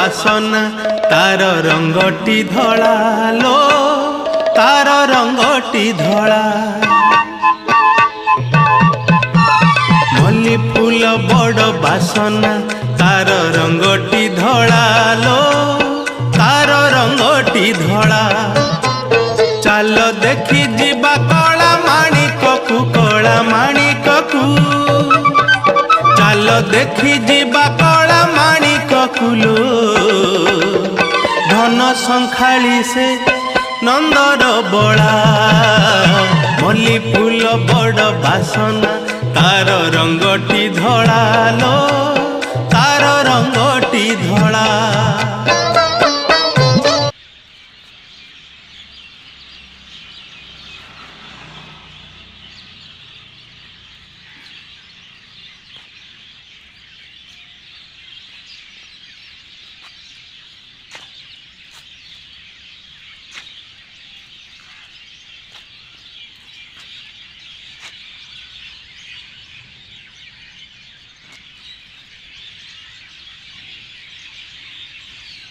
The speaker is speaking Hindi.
बासना तार रंगटी धला लो तार रंगटी धला मल्ली फूल बड़ बासना तार रंगटी धला लो तार रंगटी धला चाल देखी जीवा कला माणिककु कला माणिककु चाल देखी जीवा कला माणिककुलो धन संखाली से नंदर बड़ा मल्ली फूल बड़ बासना तार रंगटी धला लो तार रंगटी धला।